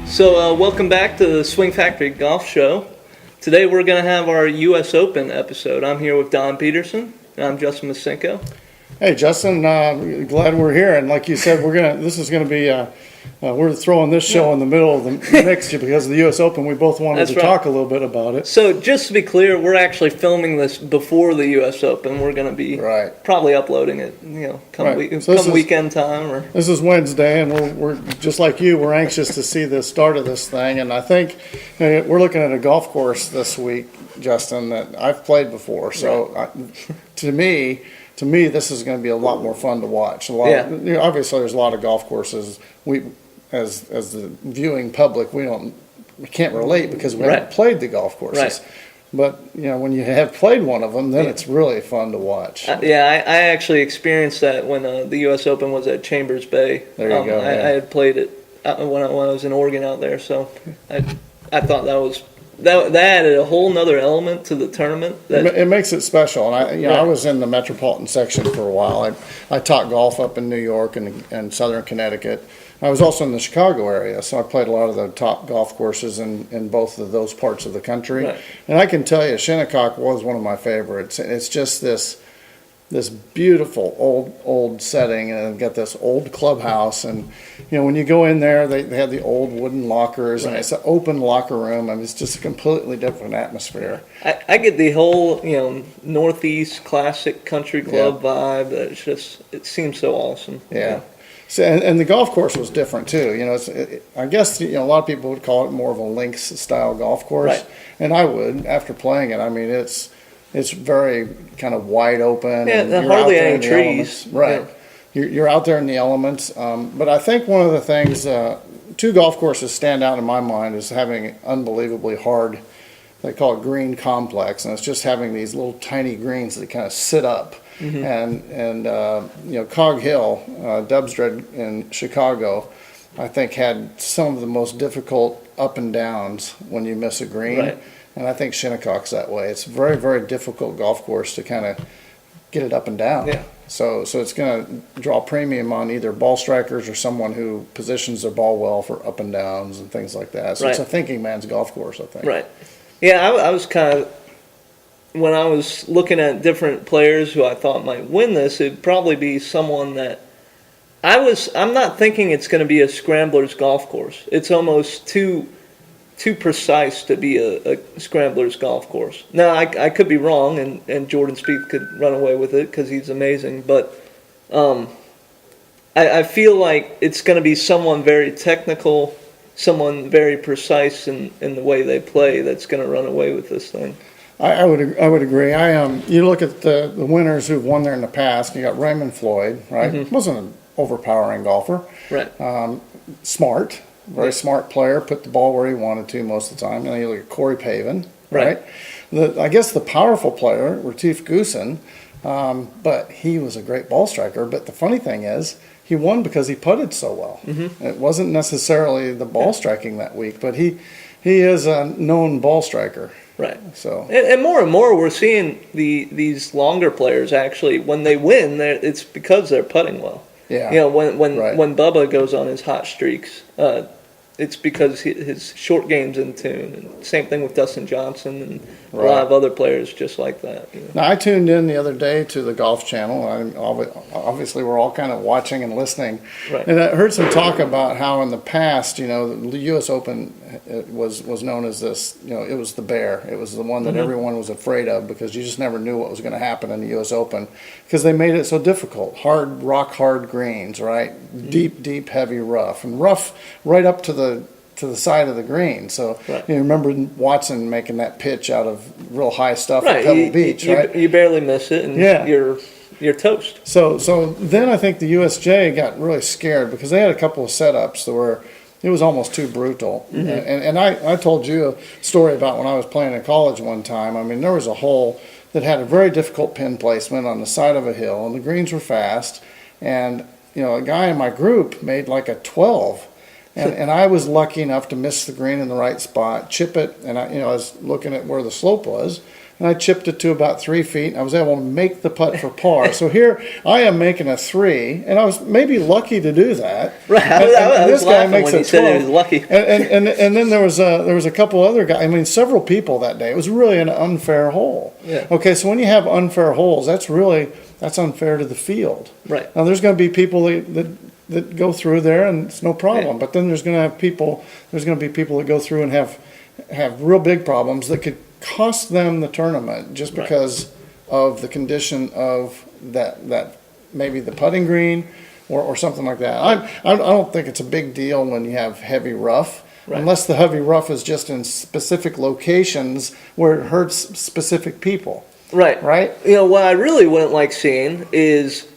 So welcome back to the Swing Factory Golf Show. Today we're going to have our U.S. Open episode. I'm here with Don Peterson, and I'm Justin Masinko. Hey Justin, glad we're here. And like you said, this is going to be we're throwing this show in the middle of the mix because of the U.S. Open. We both wanted to talk a little bit about it. So just to be clear, we're actually filming this before the U.S. Open. We're going to be probably uploading it, come weekend time. Or this is Wednesday, and we're just like you. We're anxious to see the start of this thing, and I think we're looking at a golf course this week, Justin, that I've played before. So to me, this is going to be a lot more fun to watch. Obviously, there's a lot of golf courses. We, as the viewing public, we can't relate because we haven't played the golf courses. Right. But when you have played one of them, then it's really fun to watch. I actually experienced that when the U.S. Open was at Chambers Bay. There you go. I had played it when I was in Oregon out there, so I thought that added a whole nother element to the tournament. It makes it special. And I was in the metropolitan section for a while. I taught golf up in New York and southern Connecticut. I was also in the Chicago area, so I played a lot of the top golf courses in both of those parts of the country. Right. And I can tell you, Shinnecock was one of my favorites. It's just this beautiful old setting, and they've got this old clubhouse. And when you go in there, they have the old wooden lockers, and it's an open locker room. I mean, it's just a completely different atmosphere. I get the whole Northeast classic country club vibe. It seems so awesome. Yeah. So, and the golf course was different too. I guess a lot of people would call it more of a links style golf course, and I would after playing it. I mean, it's very kind of wide open. Yeah, and hardly any trees. Right, you're out there in the elements. But I think one of the things, two golf courses stand out in my mind is having unbelievably hard. They call it green complex, and it's just having these little tiny greens that kind of sit up. Mm-hmm. And Cog Hill, Dubsdread in Chicago, I think had some of the most difficult up and downs when you miss a green. Right. And I think Shinnecock's that way. It's a very, very difficult golf course to kind of get it up and down. Yeah. So it's going to draw premium on either ball strikers or someone who positions their ball well for up and downs and things like that. So it's a thinking man's golf course, I think. Right. Yeah, I was kind of, when I was looking at different players who I thought might win this, it'd probably be someone that I'm not thinking it's going to be a scrambler's golf course. It's almost too precise to be a scrambler's golf course. Now, I could be wrong, and Jordan Spieth could run away with it because he's amazing, but I feel like it's going to be someone very technical, someone very precise in the way they play that's going to run away with this thing. I would agree. You look at the winners who've won there in the past. You got Raymond Floyd, right? Mm-hmm. Wasn't an overpowering golfer. Right. Smart, very smart player. Put the ball where he wanted to most of the time. And then you look at Corey Pavin, right? I guess the powerful player, Retief Goosen, but he was a great ball striker. But the funny thing is, he won because he putted so well. Mm-hmm. It wasn't necessarily the ball striking that week, but he is a known ball striker. Right. So and more we're seeing these longer players actually when they win, it's because they're putting well. Yeah. When Bubba goes on his hot streaks, it's because his short game's in tune. And same thing with Dustin Johnson and a lot of other players just like that. Now, I tuned in the other day to the Golf Channel. Obviously, we're all kind of watching and listening. Right. And I heard some talk about how in the past, the U.S. Open was known as this, it was the bear. It was the one that everyone was afraid of because you just never knew what was going to happen in the U.S. Open because they made it so difficult. Rock hard greens, right? Mm-hmm. Deep, heavy rough. And rough right up to the side of the green. So you remember Watson making that pitch out of real high stuff at Pebble Beach, right? You barely miss it, and you're toast. So then I think the USJ got really scared because they had a couple of setups that were it was almost too brutal. Mm-hmm. And I told you a story about when I was playing in college one time. I mean, there was a hole that had a very difficult pin placement on the side of a hill, and the greens were fast. And a guy in my group made like a 12. And I was lucky enough to miss the green in the right spot, chip it, and I was looking at where the slope was, and I chipped it to about 3 feet, and I was able to make the putt for par. So here I am making a 3, and I was maybe lucky to do that. Right, I was laughing when you said he was lucky. And then there was a couple other guys. I mean, several people that day. It was really an unfair hole. Yeah. Okay, so when you have unfair holes, that's unfair to the field. Right. Now there's going to be people that go through there, and it's no problem. Yeah. But then there's going to be people that go through and have real big problems that could cost them the tournament just because of the condition of that maybe the putting green or something like that. I don't think it's a big deal when you have heavy rough. Right. Unless the heavy rough is just in specific locations where it hurts specific people. Right. Right? What I really wouldn't like seeing is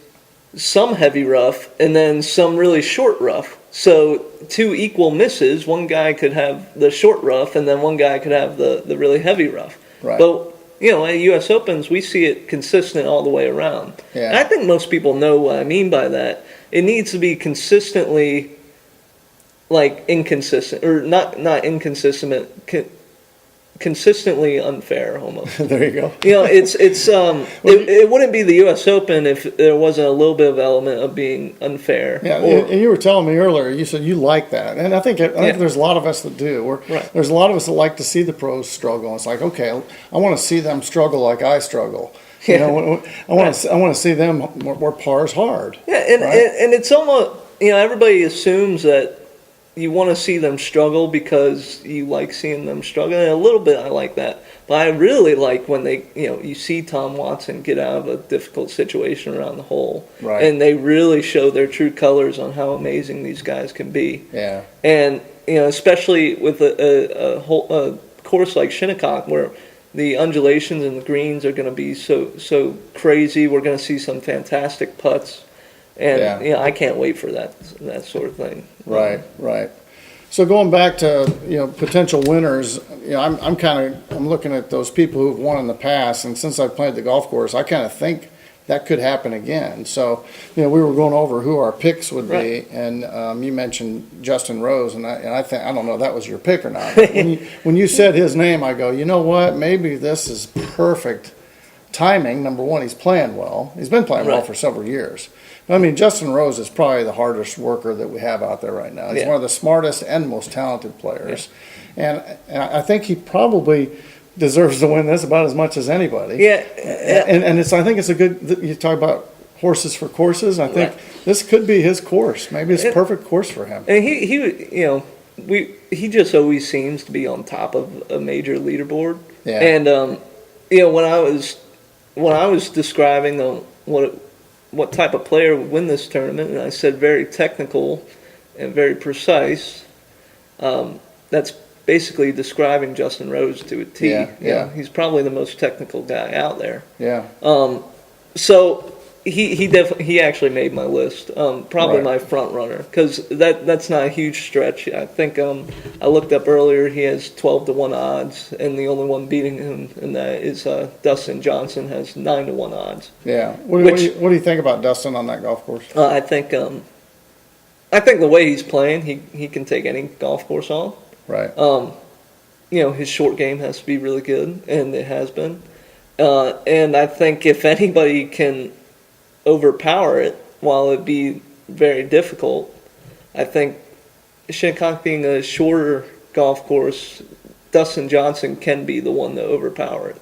some heavy rough and then some really short rough. So 2 equal misses, one guy could have the short rough and then one guy could have the really heavy rough. Right. But, at US Opens, we see it consistent all the way around. Yeah. And I think most people know what I mean by that. It needs to be consistently, inconsistent, or not inconsistent, consistently unfair almost. There you go. It wouldn't be the U.S. Open if there wasn't a little bit of element of being unfair. Yeah, and you were telling me earlier, you said you like that, and I think there's a lot of us that do. There's a lot of us that like to see the pros struggle. It's like, okay, I want to see them struggle like I struggle. I want to see them where par's hard. Yeah, and it's almost everybody assumes that you want to see them struggle because you like seeing them struggle. And a little bit I like that. But I really like when they, you see Tom Watson get out of a difficult situation around the hole. Right. And they really show their true colors on how amazing these guys can be. Yeah. And, especially with a course like Shinnecock where the undulations and the greens are going to be so crazy. We're going to see some fantastic putts. And I can't wait for that sort of thing. Right. So going back to potential winners, I'm looking at those people who've won in the past, and since I've played the golf course, I kind of think that could happen again. So we were going over who our picks would be, and you mentioned Justin Rose, and I think I don't know if that was your pick or not. When you said his name, I go, you know what? Maybe this is perfect timing. Number one, he's playing well. He's been playing well for several years. I mean, Justin Rose is probably the hardest worker that we have out there right now. He's one of the smartest and most talented players. Yeah. And I think he probably deserves to win this about as much as anybody. Yeah. And I think it's a good, you talk about horses for courses. I think this could be his course. Maybe it's a perfect course for him. And he just always seems to be on top of a major leaderboard. Yeah. And, when I was describing what type of player would win this tournament, and I said very technical and very precise. That's basically describing Justin Rose to a T. Yeah. He's probably the most technical guy out there. Yeah. So he actually made my list. Probably my front runner because that's not a huge stretch. I think I looked up earlier. He has 12-1 odds, and the only one beating him in that is Dustin Johnson has 9-1 odds. Yeah. What do you think about Dustin on that golf course? I think the way he's playing, he can take any golf course on. Right. His short game has to be really good, and it has been. And I think if anybody can overpower it, while it be very difficult, I think Shinnecock being a shorter golf course, Dustin Johnson can be the one to overpower it.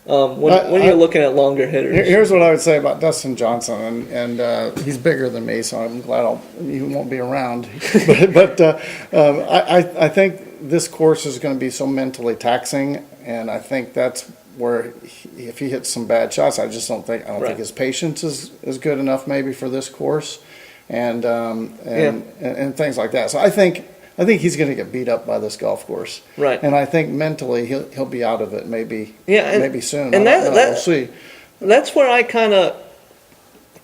When you're looking at longer hitters. Here's what I would say about Dustin Johnson, and he's bigger than me, so I'm glad he won't be around. but I think this course is going to be so mentally taxing, and I think that's where if he hits some bad shots, I don't think his patience is good enough maybe for this course, and things like that. So I think he's going to get beat up by this golf course, right? And I think mentally he'll be out of it maybe soon. And we'll see. That's where I kind of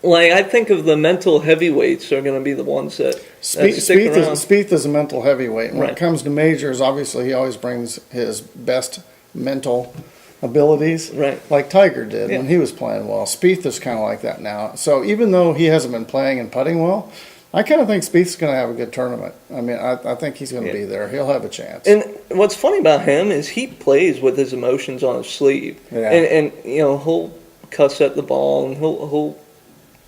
I think of the mental heavyweights are going to be the ones that stick around. Spieth is a mental heavyweight. And when right. it comes to majors, obviously he always brings his best mental abilities, right? Like Tiger did when he was playing well. Spieth is kind of like that now. So even though he hasn't been playing and putting well, I kind of think Spieth's going to have a good tournament. I mean, I think he's going to be there. He'll have a chance. And what's funny about him is he plays with his emotions on his sleeve. Yeah. And you know, he'll cuss at the ball and he'll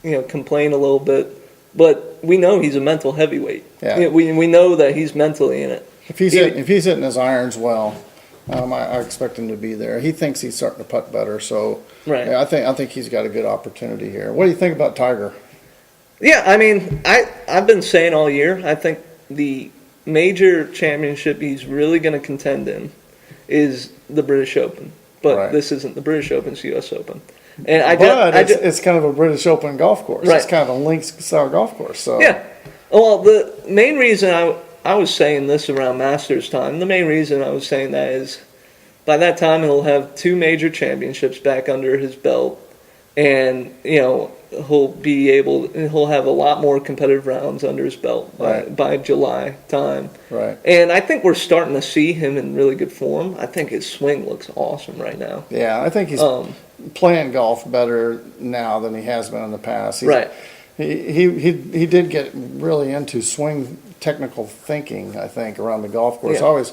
you know, complain a little bit. But we know he's a mental heavyweight. Yeah. You know, we know that he's mentally in it. If he's hitting his irons well, I expect him to be there. He thinks he's starting to putt better, so Right. yeah, I think he's got a good opportunity here. What do you think about Tiger? Yeah, I mean, I've been saying all year, I think the major championship he's really going to contend in is the British Open. But Right. this isn't the British Open, it's the U.S. Open. And it's kind of a British Open golf course. Right. It's kind of a links-style golf course. So Yeah. Well, the main reason I was saying this around Masters time, the main reason I was saying that is by that time he'll have 2 major championships back under his belt. And, you know, he'll have a lot more competitive rounds under his belt by July time. Right. And I think we're starting to see him in really good form. I think his swing looks awesome right now. Yeah, I think he's playing golf better now than he has been in the past. Right. He did get really into swing technical thinking, I think, around the golf course. Yeah.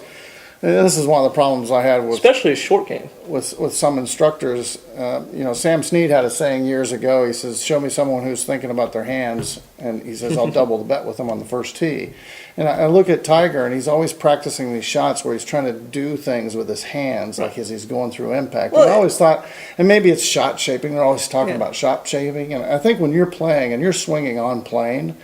This is one of the problems I had with especially his short game. with some instructors. You know, Sam Snead had a saying years ago. He says, "Show me someone who's thinking about their hands," and he says, "I'll double the bet with them on the first tee." And I look at Tiger, and he's always practicing these shots where he's trying to do things with his hands, like as he's going through impact. Well, and I always thought, and maybe it's shot shaping. They're always talking Yeah. about shot shaping, and I think when you're playing and you're swinging on plane.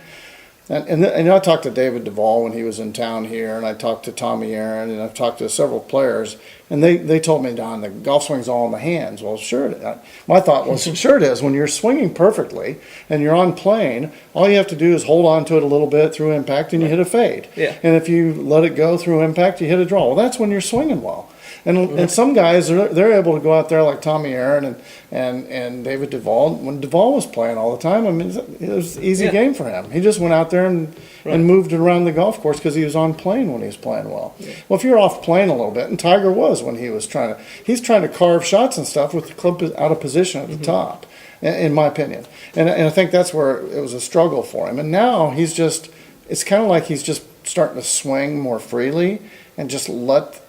And I talked to David Duvall when he was in town here, and I talked to Tommy Aaron, and I've talked to several players, and they told me, Don, the golf swing's all in the hands. Well, sure it is. My thought was, sure it is. When you're swinging perfectly and you're on plane, all you have to do is hold on to it a little bit through impact, and you hit a fade. Yeah. And if you let it go through impact, you hit a draw. Well, that's when you're swinging well. And some guys, they're able to go out there like Tommy Aaron and David Duvall. When Duvall was playing all the time, I mean, it was an easy game for him. He just went out there and moved it around the golf course because he was on plane when he was playing well. Yeah. Well, if you're off plane a little bit, and Tiger was when he's trying to carve shots and stuff with the club out of position at the top, in my opinion. And I think that's where it was a struggle for him. And now it's kind of like he's just starting to swing more freely and just let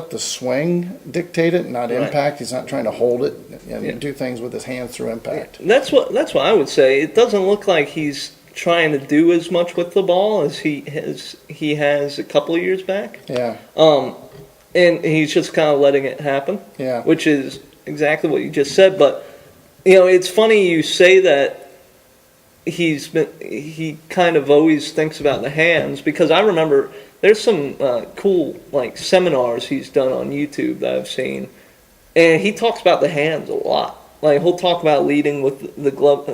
the swing dictate it, not impact. He's not trying to hold it and do things with his hands through impact. That's what I would say. It doesn't look like he's trying to do as much with the ball as he has a couple of years back. Yeah. And he's just kind of letting it happen. Yeah. Which is exactly what you just said. But you know, it's funny you say that he kind of always thinks about the hands, because I remember there's some cool like seminars he's done on YouTube that I've seen, and he talks about the hands a lot. Like he'll talk about leading with the glove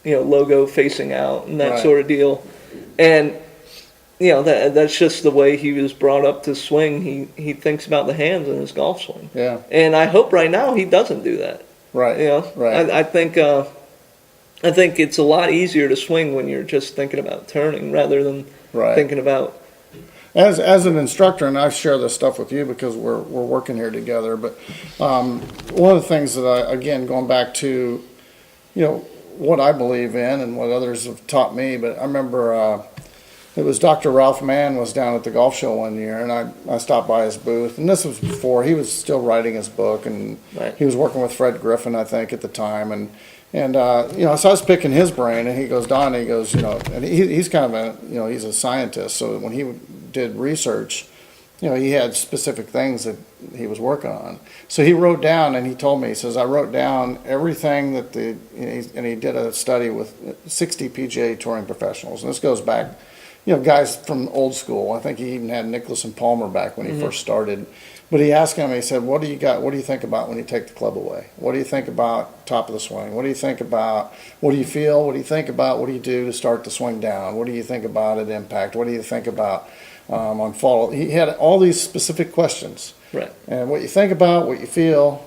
logo facing out and that sort of deal. And you know, that's just the way he was brought up to swing. He thinks about the hands in his golf swing. Yeah. And I hope right now he doesn't do that. Right. You know, right. I think it's a lot easier to swing when you're just thinking about turning rather than thinking about. As an instructor, and I share this stuff with you because we're working here together. But one of the things that again, going back to, you know, what I believe in and what others have taught me. But I remember it was Dr. Ralph Mann was down at the golf show one year, and I stopped by his booth, and this was before he was still writing his book, and he was working with Fred Griffin, I think, at the time, and you know, so I was picking his brain, and he goes, Don, he goes, you know, and he's kind of he's a scientist, so when he did research, you know, he had specific things that he was working on. So he wrote down, and he told me, he says, I wrote down everything that and he did a study with 60 PGA touring professionals, and this goes back, you know, guys from old school. I think he even had Mickelson Palmer back when he first started. But he asked him, he said, what do you think about when you take the club away? What do you think about top of the swing? What do you think about, what do you feel? What do you think about, what do you do to start the swing down? What do you think about at impact? What do you think about on follow? He had all these specific questions. Right. And what you think about, what you feel,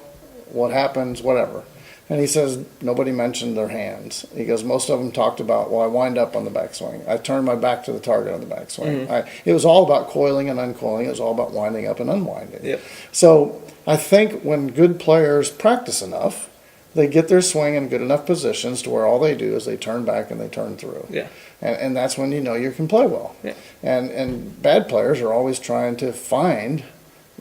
what happens, whatever. And he says, nobody mentioned their hands. He goes, most of them talked about, well, I wind up on the backswing. I turn my back to the target on the backswing. It was all about coiling and uncoiling. It was all about winding up and unwinding. Yep. So I think when good players practice enough, they get their swing in good enough positions to where all they do is they turn back and they turn through. Yeah. And that's when you know you can play well. Yeah. And bad players are always trying to find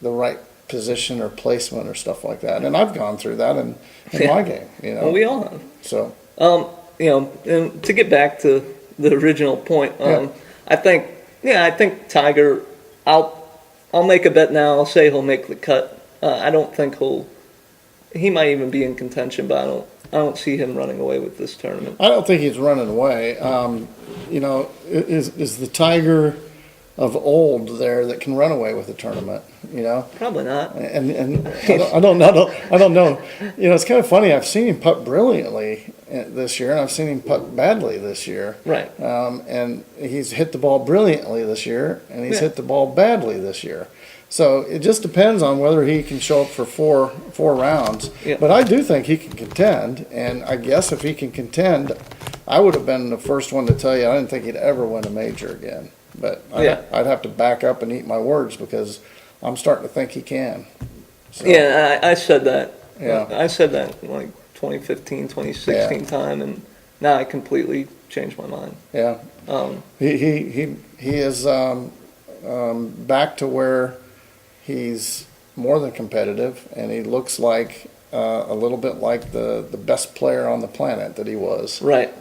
the right position or placement or stuff like that. And I've gone through that in my game, you know. Well, we all have. So, you know, and to get back to the original point, I think Tiger, I'll make a bet now. I'll say he'll make the cut. I don't think he might even be in contention, but I don't see him running away with this tournament. I don't think he's running away. You know, is the Tiger of old there that can run away with the tournament? You know, Probably not. and I don't know. You know, it's kind of funny. I've seen him putt brilliantly this year, and I've seen him putt badly this year. Right. And he's hit the ball brilliantly this year, and he's Yeah. hit the ball badly this year. So it just depends on whether he can show up for four rounds. Yeah. But I do think he can contend, and I guess if he can contend, I would have been the first one to tell you I didn't think he'd ever win a major again. But I'd have to back up and eat my words because I'm starting to think he can. So, Yeah, I said that. Yeah. I said that like 2015, 2016 time, and now I completely changed my mind. Yeah. He is back to where he's more than competitive, and he looks like a little bit like the best player on the planet that he was. Right.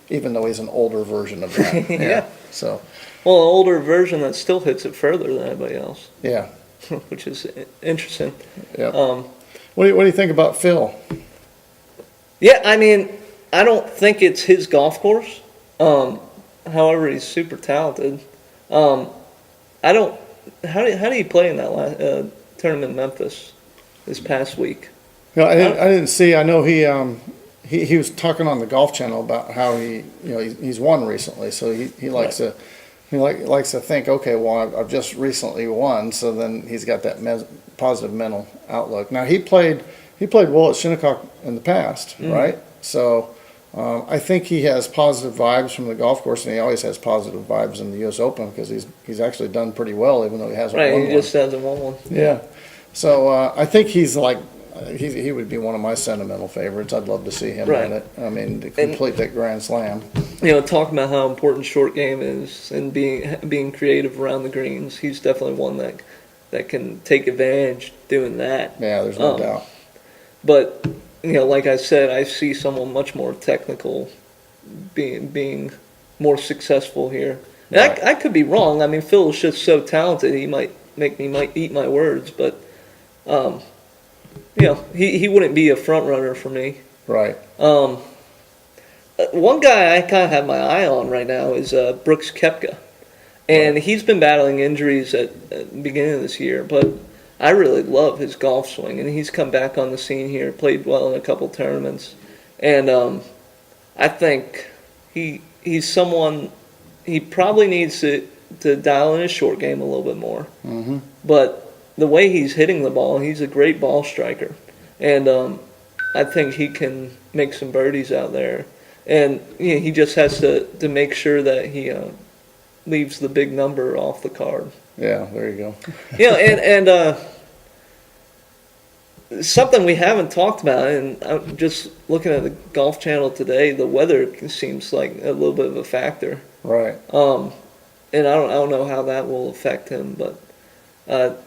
Even though he's an older version of that. Yeah. So, Well, an older version that still hits it further than anybody else, yeah. which is interesting. Yeah. What do you think about Phil? Yeah, I mean, I don't think it's his golf course. However, he's super talented. I don't. How did he play in that last tournament in Memphis this past week? No, I didn't see. I know he was talking on the Golf Channel about how he's won recently, so he likes to likes to think, okay, well I've just recently won, so then he's got that positive mental outlook. Now he played well at Shinnecock in the past, right? So I think he has positive vibes from the golf course, and he always has positive vibes in the U.S. Open because he's actually done pretty well, even though he hasn't won Right, he one. just hasn't won one. Yeah. So I think he's like he would be one of my sentimental favorites. I'd love to see him Right. win it. I mean, to complete that Grand Slam. You know, talking about how important short game is and being creative around the greens, he's definitely one that can take advantage doing that. Yeah, there's no doubt. But you know, like I said, I see someone much more technical being more successful here. And Right. I could be wrong. I mean, Phil is just so talented. He might eat my words, but you know, he wouldn't be a front runner for me. Right. One guy I kind of have my eye on right now is Brooks Koepka, and he's been battling injuries at the beginning of this year, but I really love his golf swing, and he's come back on the scene here, played well in a couple tournaments, and I think he's someone, he probably needs to dial in his short game a little bit more, but the way he's hitting the ball, he's a great ball striker, and I think he can make some birdies out there, and you know, he just has to make sure that he leaves the big number off the card. Yeah, there you go. You know, and something we haven't talked about, and I'm just looking at the Golf Channel today, the weather seems like a little bit of a factor. Right. And I don't know how that will affect him, but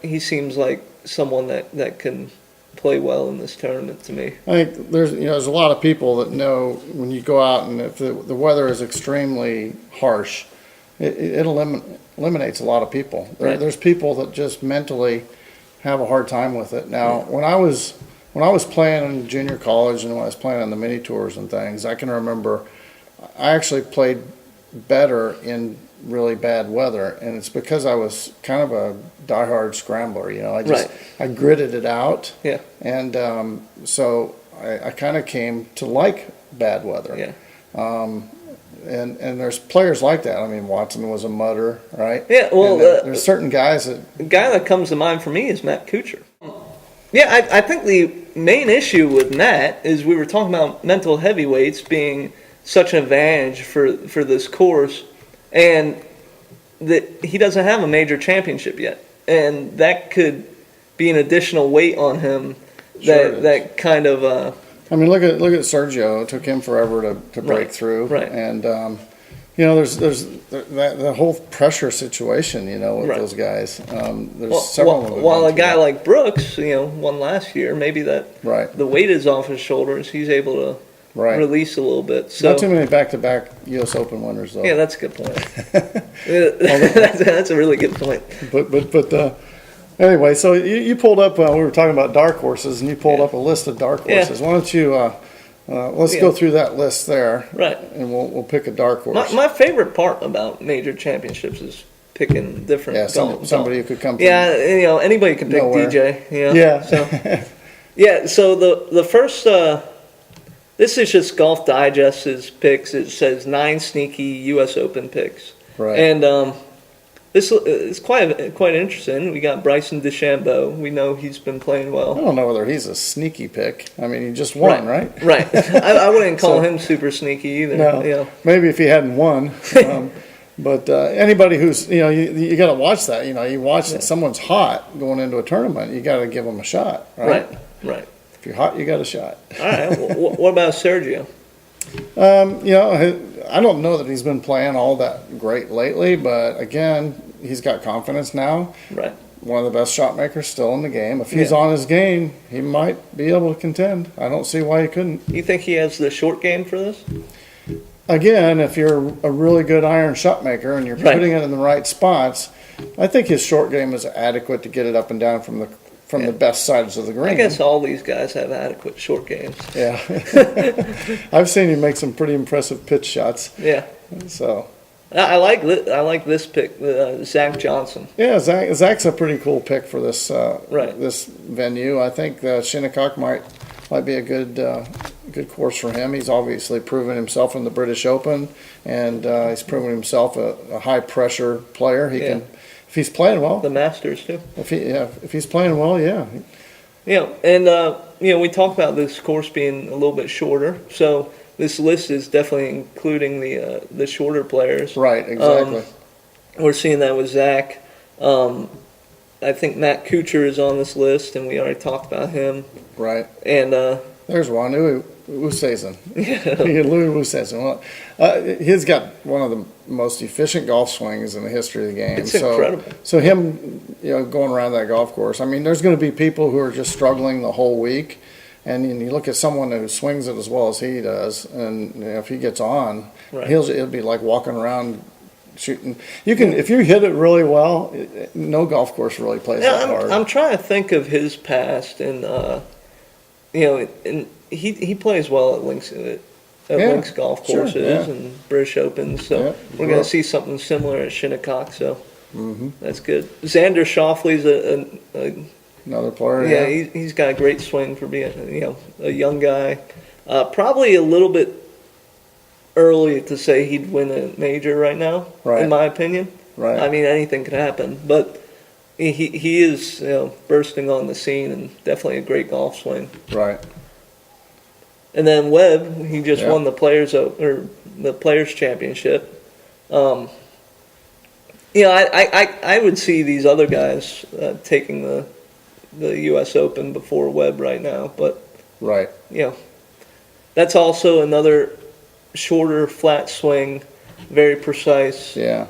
he seems like someone that can play well in this tournament to me. I think there's a lot of people that know when you go out and if the weather is extremely harsh, it eliminates a lot of people. Right. There's people that just mentally have a hard time with it. Now, when I was playing in junior college and when I was playing on the mini tours and things, I can remember I actually played better in really bad weather, and it's because I was kind of a diehard scrambler. You know, I gritted it out. Yeah. And so I kind of came to like bad weather. Yeah. And there's players like that. I mean, Watson was a mudder, right? Yeah, well, there's certain guys that... The guy that comes to mind for me is Matt Kuchar. Yeah, I think the main issue with Matt is we were talking about mental heavyweights being such an advantage for this course, and that he doesn't have a major championship yet. And that could be an additional weight on him that kind of I mean, look at Sergio. It took him forever to break through. Right. And there's that whole pressure situation. With those guys. There's several. While a guy like Brooks, won last year, maybe that the weight is off his shoulders. He's able to release a little bit. So not too many back-to-back U.S. Open winners, though. Yeah, that's a good point. That's a really good point. But anyway, so you pulled up. We were talking about dark horses, and you pulled up a list of dark horses. Why don't you let's go through that list there, right? And we'll pick a dark horse. My favorite part about major championships is picking different. Somebody who could come. From anybody can pick nowhere. DJ. So the first. This is just Golf Digest's picks. It says 9 sneaky U.S. Open picks. Right. And this is quite interesting. We got Bryson DeChambeau. We know he's been playing well. I don't know whether he's a sneaky pick. I mean, he just won, right? Right. I wouldn't call him super sneaky either. No. Maybe if he hadn't won. But anybody who's, you got to watch that. You watch that someone's hot going into a tournament, you got to give them a shot, right? Right. If you're hot, you got a shot. All right. What about Sergio? I don't know that he's been playing all that great lately, but again, he's got confidence now. Right. One of the best shot makers still in the game. If he's on his game, he might be able to contend. I don't see why he couldn't. You think he has the short game for this? Again, if you're a really good iron shot maker and you're putting it in the right spots, I think his short game is adequate to get it up and down from the best sides of the green. I guess all these guys have adequate short games. Yeah. I've seen him make some pretty impressive pitch shots. Yeah. So I like this pick, Zach Johnson. Yeah, Zach's a pretty cool pick for this this venue. I think Shinnecock might be a good course for him. He's obviously proven himself in the British Open, and he's proven himself a high pressure player. He can. If he's playing well, the Masters too. If he's playing well, yeah. Yeah, and we talked about this course being a little bit shorter, so this list is definitely including the shorter players. Right, exactly. We're seeing that with Zach. I think Matt Kuchar is on this list, and we already talked about him. Right. And there's one, Louis Oosthuizen. Louis Oosthuizen. Well, he's got one of the most efficient golf swings in the history of the game. It's incredible. So him, going around that golf course. I mean, there's going to be people who are just struggling the whole week, and you look at someone who swings it as well as he does, and if he gets on, it'll be like walking around shooting. You can, if you hit it really well, no golf course really plays that hard. I'm trying to think of his past, and and he plays well at links golf courses and British Opens, so we're going to see something similar at Shinnecock. So that's good. Xander Schauffele's another player. Yeah, he's got a great swing for being a young guy. Probably a little bit early to say he'd win a major right now, in my opinion. Right. I mean, anything could happen, but he is bursting on the scene and definitely a great golf swing. Right. And then Webb, he just won the Players Championship. I would see these other guys taking the U.S. Open before Webb right now, but that's also another shorter, flat swing, very precise. Yeah.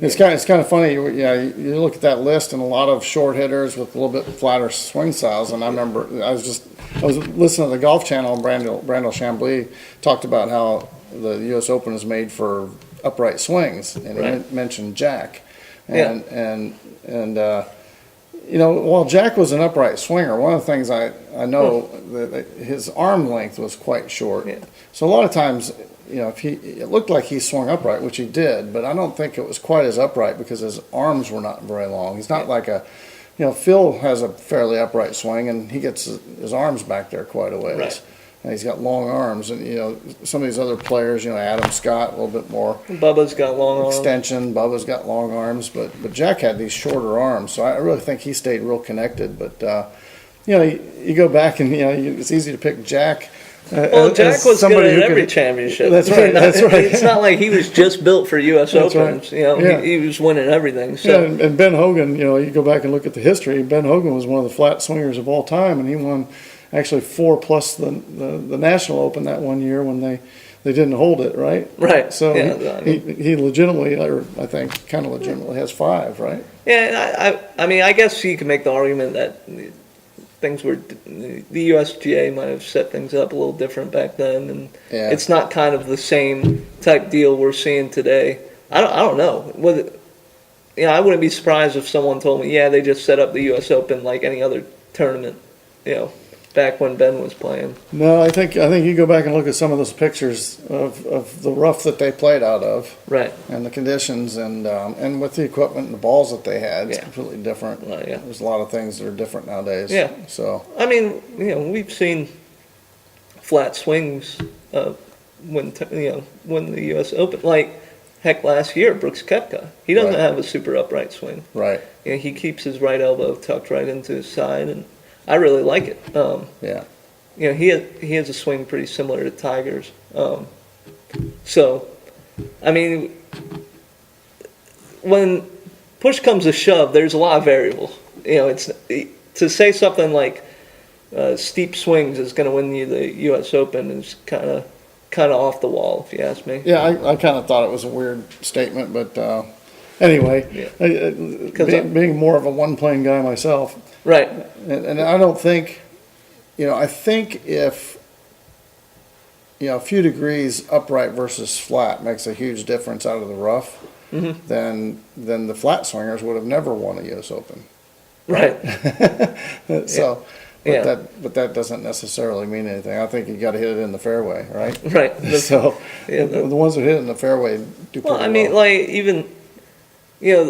It's kind of funny. You look at that list and a lot of short hitters with a little bit flatter swing styles. And I remember I was listening to the Golf Channel, and Brandel Chambly talked about how the U.S. Open is made for upright swings, and he mentioned Jack, and while Jack was an upright swinger, one of the things I know that his arm length was quite short. Yeah. So a lot of times, it looked like he swung upright, which he did, but I don't think it was quite as upright because his arms were not very long. He's not like Phil has a fairly upright swing, and he gets his arms back there quite a ways. Right. And he's got long arms, and some of these other players, Adam Scott, a little bit more. Bubba's got long arms. Extension. Bubba's got long arms, but Jack had these shorter arms, so I really think he stayed real connected. But you go back and it's easy to pick Jack. Well, Jack was good at every championship. That's right. That's right. It's not like he was just built for U.S. Opens. Right. He was winning everything. So. Yeah, and Ben Hogan, you go back and look at the history. Ben Hogan was one of the flat swingers of all time, and he won actually 4 plus the National Open that one year when they didn't hold it, right? Right. So yeah, he legitimately, or I think kind of legitimately, has 5, right? Yeah, I mean, I guess you can make the argument that things were, the USGA might have set things up a little different back then, and it's not kind of the same type deal we're seeing today. I don't know. I wouldn't be surprised if someone told me, yeah, they just set up the U.S. Open like any other tournament, back when Ben was playing. No, I think you go back and look at some of those pictures of the rough that they played out of, right, and the conditions, and with the equipment and the balls that they had, it's completely different. There's a lot of things that are different nowadays. Yeah. So I mean, we've seen flat swings when the U.S. Open, like heck, last year Brooks Koepka, he doesn't have a super upright swing. Right. He keeps his right elbow tucked right into his side, and I really like it. He has a swing pretty similar to Tiger's. So, I mean, when push comes to shove, there's a lot of variables. It's to say something like steep swings is going to win you the U.S. Open is kind of off the wall, if you ask me. Yeah, I kind of thought it was a weird statement, but anyway, being more of a one-plane guy myself. Right. And I don't think, I think if, a few degrees upright versus flat makes a huge difference out of the rough, then the flat swingers would have never won a U.S. Open. Right. So, but that doesn't necessarily mean anything. I think you got to hit it in the fairway, right? Right. So the ones that hit it in the fairway do pretty well. Well, I mean, like even.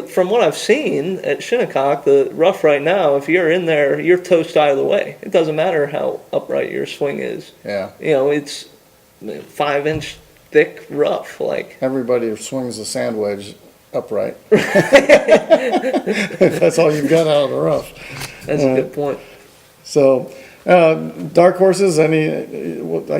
From what I've seen at Shinnecock, the rough right now, if you're in there, you're toast out of the way. It doesn't matter how upright your swing is. Yeah. It's 5-inch thick rough. Like everybody swings a sand wedge upright. That's all you've got out of the rough. That's a good point. So, dark horses. I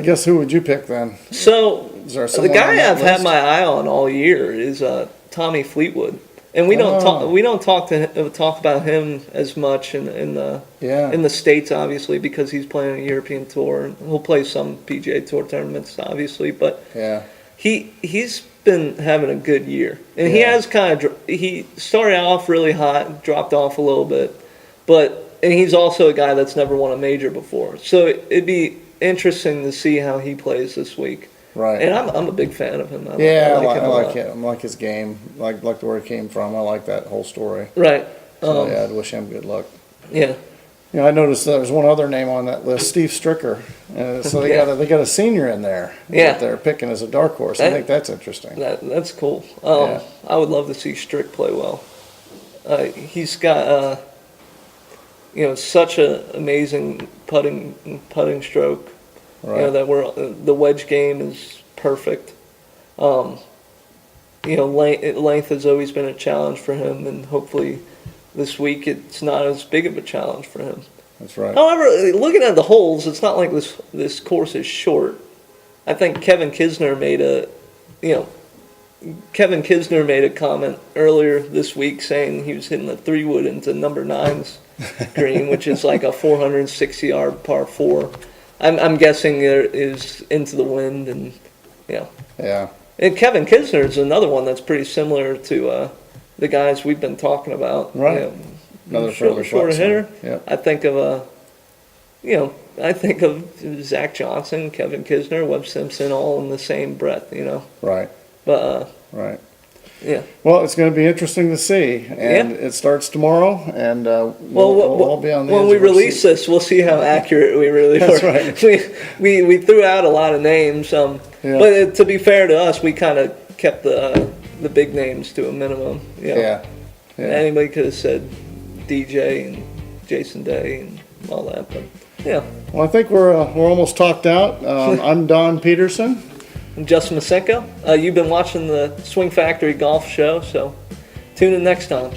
guess who would you pick then? So the guy I've had my eye on all year is Tommy Fleetwood. And we don't talk about him as much in the States, obviously, because he's playing a European tour and he'll play some PGA Tour tournaments, obviously. But he's been having a good year, and he has he started off really hot, dropped off a little bit, and he's also a guy that's never won a major before, so it'd be interesting to see how he plays this week. Right. And I'm a big fan of him. I like him. I like his game. Like where he came from. I like that whole story. Right. So I'd wish him good luck. Yeah. I noticed there's one other name on that list, Steve Stricker. So they got a senior in there that they're picking as a dark horse. I think that's interesting. That's cool. I would love to see Strick play well. He's got such an amazing putting stroke. Right. The wedge game is perfect. Length has always been a challenge for him, and hopefully this week it's not as big of a challenge for him. That's right. However, looking at the holes, it's not like this course is short. I think Kevin Kisner made a comment earlier this week saying he was hitting the 3-wood into number 9's green, which is like a 460-yard par 4. I'm guessing it is into the wind, and Yeah. And Kevin Kisner is another one that's pretty similar to the guys we've been talking about. Right. Another short hitter. Yep. I think of Zach Johnson, Kevin Kisner, Webb Simpson, all in the same breath. Right. But right. Yeah. Well, it's going to be interesting to see, and it starts tomorrow, and we'll be on the when we release this, we'll see how accurate we really That's were. right. We threw out a lot of names, but to be fair to us, we kind of kept the big names to a minimum. Yeah. Anybody could have said DJ and Jason Day and all that, but yeah. Well, I think we're almost talked out. I'm Don Peterson. I'm Justin Masinko. You've been watching the Swing Factory Golf Show, so tune in next time.